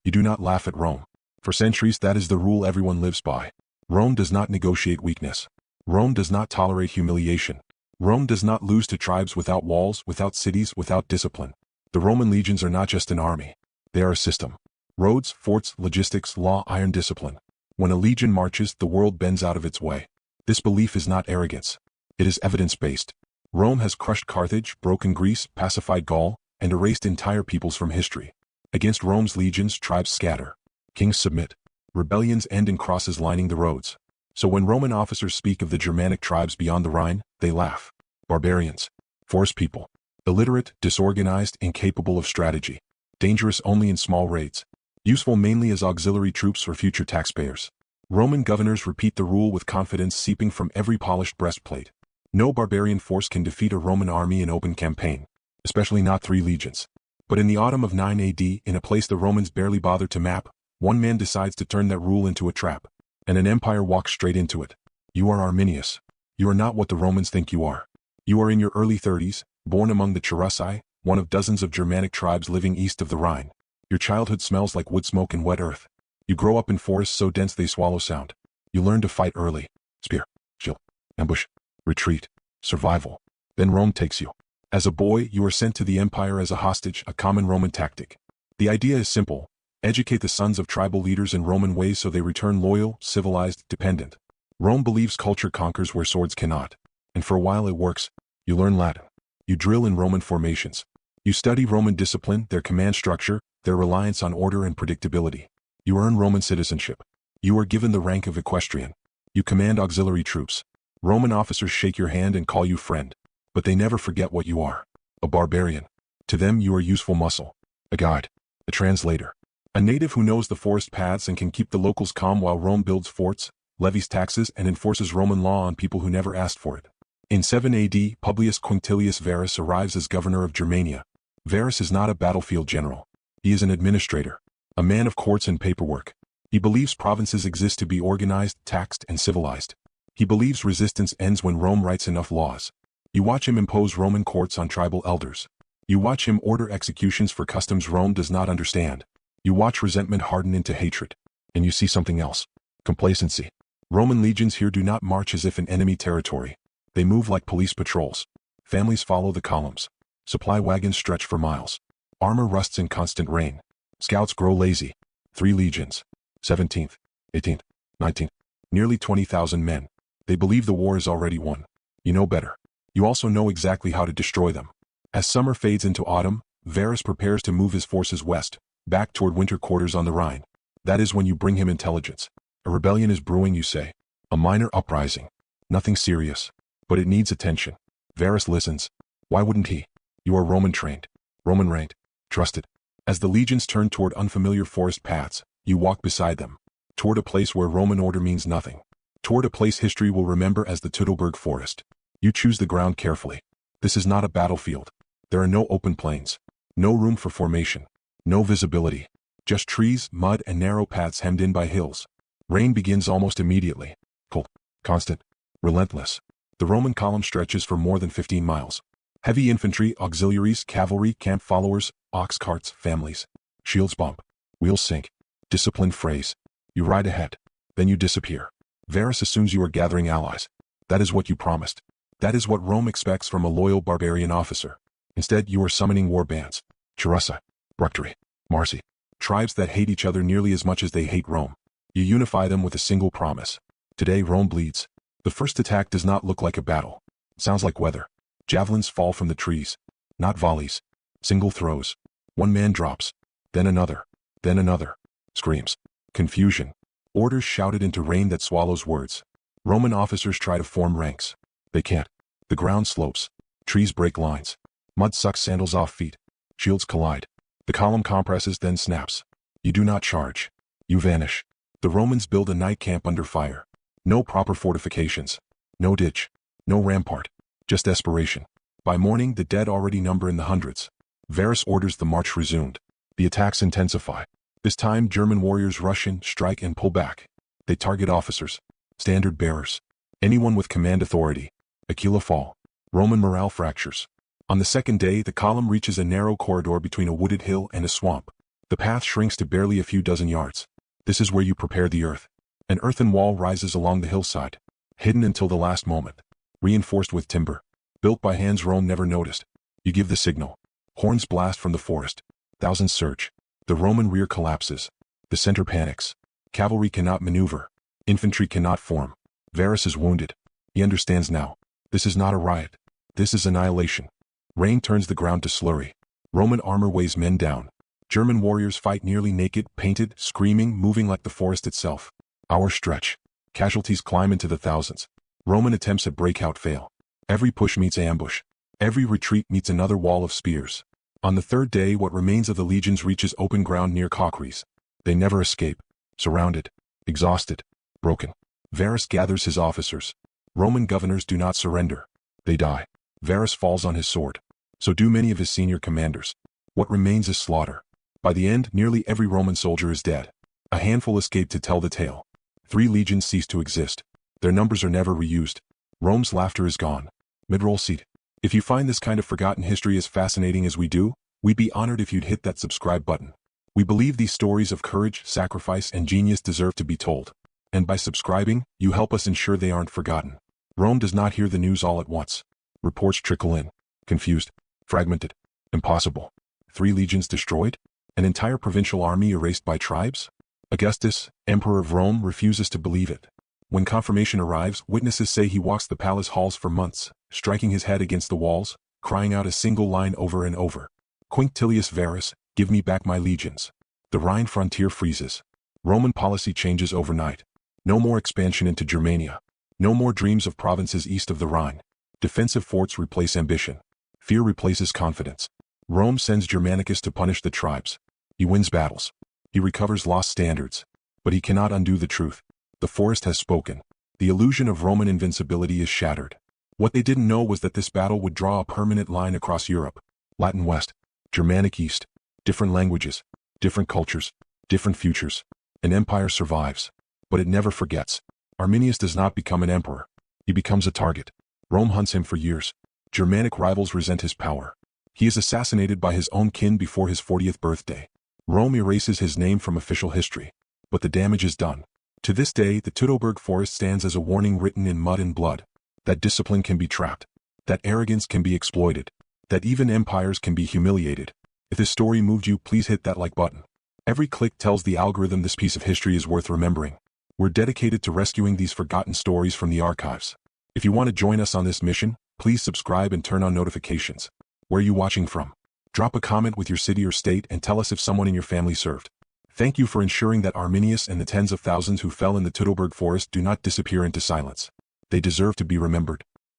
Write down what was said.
You do not laugh at Rome. For centuries that is the rule everyone lives by. Rome does not negotiate weakness. Rome does not tolerate humiliation. Rome does not lose to tribes without walls, without cities, without discipline. The Roman legions are not just an army. They are a system. Roads, forts, logistics, law, iron discipline. When a legion marches, the world bends out of its way. This belief is not arrogance. It is evidence-based. Rome has crushed Carthage, broken Greece, pacified Gaul, and erased entire peoples from history. Against Rome's legions, tribes scatter. Kings submit. Rebellions end in crosses lining the roads. So when Roman officers speak of the Germanic tribes beyond the Rhine, they laugh. Barbarians. Forest people. Illiterate, disorganized, incapable of strategy. Dangerous only in small raids. Useful mainly as auxiliary troops for future taxpayers. Roman governors repeat the rule with confidence seeping from every polished breastplate. No barbarian force can defeat a Roman army in open campaign, especially not 3 legions. But in the autumn of 9 AD, in a place the Romans barely bothered to map, one man decides to turn that rule into a trap, and an empire walks straight into it. You are Arminius. You are not what the Romans think you are. You are in your early 30s, born among the Cherusci, one of dozens of Germanic tribes living east of the Rhine. Your childhood smells like wood smoke and wet earth. You grow up in forests so dense they swallow sound. You learn to fight early. Spear, shield, ambush, retreat, survival. Then Rome takes you. As a boy, you are sent to the empire as a hostage, a common Roman tactic. The idea is simple. Educate the sons of tribal leaders in Roman ways so they return loyal, civilized, dependent. Rome believes culture conquers where swords cannot. And for a while it works. You learn Latin. You drill in Roman formations. You study Roman discipline, their command structure, their reliance on order and predictability. You earn Roman citizenship. You are given the rank of equestrian. You command auxiliary troops. Roman officers shake your hand and call you friend. But they never forget what you are. A barbarian. To them you are useful muscle. A guide. A translator. A native who knows the forest paths and can keep the locals calm while Rome builds forts, levies taxes, and enforces Roman law on people who never asked for it. In 7 AD, Publius Quinctilius Varus arrives as governor of Germania. Varus is not a battlefield general. He is an administrator. A man of courts and paperwork. He believes provinces exist to be organized, taxed, and civilized. He believes resistance ends when Rome writes enough laws. You watch him impose Roman courts on tribal elders. You watch him order executions for customs Rome does not understand. You watch resentment harden into hatred. And you see something else. Complacency. Roman legions here do not march as if in enemy territory. They move like police patrols. Families follow the columns. Supply wagons stretch for miles. Armor rusts in constant rain. Scouts grow lazy. 3 legions. 17th, 18th, 19th. Nearly 20,000 men. They believe the war is already won. You know better. You also know exactly how to destroy them. As summer fades into autumn, Varus prepares to move his forces west, back toward winter quarters on the Rhine. That is when you bring him intelligence. A rebellion is brewing, you say. A minor uprising. Nothing serious. But it needs attention. Varus listens. Why wouldn't he? You are Roman trained. Roman ranked. Trusted. As the legions turn toward unfamiliar forest paths, you walk beside them. Toward a place where Roman order means nothing. Toward a place history will remember as the Teutoburg Forest. You choose the ground carefully. This is not a battlefield. There are no open plains. No room for formation. No visibility. Just trees, mud, and narrow paths hemmed in by hills. Rain begins almost immediately. Cold. Constant. Relentless. The Roman column stretches for more than 15 miles. Heavy infantry, auxiliaries, cavalry, camp followers, ox carts, families. Shields bump. Wheels sink. Disciplined phrase. You ride ahead. Then you disappear. Varus assumes you are gathering allies. That is what you promised. That is what Rome expects from a loyal barbarian officer. Instead, you are summoning war bands. Cherusci, Bructeri, Marsi. Tribes that hate each other nearly as much as they hate Rome. You unify them with a single promise. Today Rome bleeds. The first attack does not look like a battle. It sounds like weather. Javelins fall from the trees. Not volleys. Single throws. One man drops. Then another. Then another. Screams. Confusion. Orders shouted into rain that swallows words. Roman officers try to form ranks. They can't. The ground slopes. Trees break lines. Mud sucks sandals off feet. Shields collide. The column compresses, then snaps. You do not charge. You vanish. The Romans build a night camp under fire. No proper fortifications. No ditch. No rampart. Just desperation. By morning, the dead already number in the hundreds. Varus orders the march resumed. The attacks intensify. This time, German warriors rush in, strike, and pull back. They target officers. Standard bearers. Anyone with command authority. Aquila fall. Roman morale fractures. On the second day, the column reaches a narrow corridor between a wooded hill and a swamp. The path shrinks to barely a few dozen yards. This is where you prepare the earth. An earthen wall rises along the hillside, hidden until the last moment, reinforced with timber, built by hands Rome never noticed. You give the signal. Horns blast from the forest. Thousands surge. The Roman rear collapses. The center panics. Cavalry cannot maneuver. Infantry cannot form. Varus is wounded. He understands now. This is not a riot. This is annihilation. Rain turns the ground to slurry. Roman armor weighs men down. German warriors fight nearly naked, painted, screaming, moving like the forest itself. Hours stretch. Casualties climb into the thousands. Roman attempts at breakout fail. Every push meets ambush. Every retreat meets another wall of spears. On the third day, what remains of the legions reaches open ground near Cocries. They never escape. Surrounded. Exhausted. Broken. Varus gathers his officers. Roman governors do not surrender. They die. Varus falls on his sword. So do many of his senior commanders. What remains is slaughter. By the end, nearly every Roman soldier is dead. A handful escape to tell the tale. 3 legions cease to exist. Their numbers are never reused. Rome's laughter is gone. Mid-roll seat. If you find this kind of forgotten history as fascinating as we do, we'd be honored if you'd hit that subscribe button. We believe these stories of courage, sacrifice, and genius deserve to be told. And by subscribing, you help us ensure they aren't forgotten. Rome does not hear the news all at once. Reports trickle in. Confused. Fragmented. Impossible. 3 legions destroyed? An entire provincial army erased by tribes? Augustus, Emperor of Rome, refuses to believe it. When confirmation arrives, witnesses say he walks the palace halls for months, striking his head against the walls, crying out a single line over and over. Quinctilius Varus, give me back my legions. The Rhine frontier freezes. Roman policy changes overnight. No more expansion into Germania. No more dreams of provinces east of the Rhine. Defensive forts replace ambition. Fear replaces confidence. Rome sends Germanicus to punish the tribes. He wins battles. He recovers lost standards. But he cannot undo the truth. The forest has spoken. The illusion of Roman invincibility is shattered. What they didn't know was that this battle would draw a permanent line across Europe. Latin West. Germanic East. Different languages. Different cultures. Different futures. An empire survives. But it never forgets. Arminius does not become an emperor. He becomes a target. Rome hunts him for years. Germanic rivals resent his power. He is assassinated by his own kin before his 40th birthday. Rome erases his name from official history. But the damage is done. To this day, the Teutoburg forest stands as a warning written in mud and blood. That discipline can be trapped. That arrogance can be exploited. That even empires can be humiliated. If this story moved you, please hit that like button. Every click tells the algorithm this piece of history is worth remembering. We're dedicated to rescuing these forgotten stories from the archives. If you want to join us on this mission, please subscribe and turn on notifications. Where are you watching from? Drop a comment with your city or state and tell us if someone in your family served. Thank you for ensuring that Arminius and the tens of thousands who fell in the Teutoburg forest do not disappear into silence. They deserve to be remembered.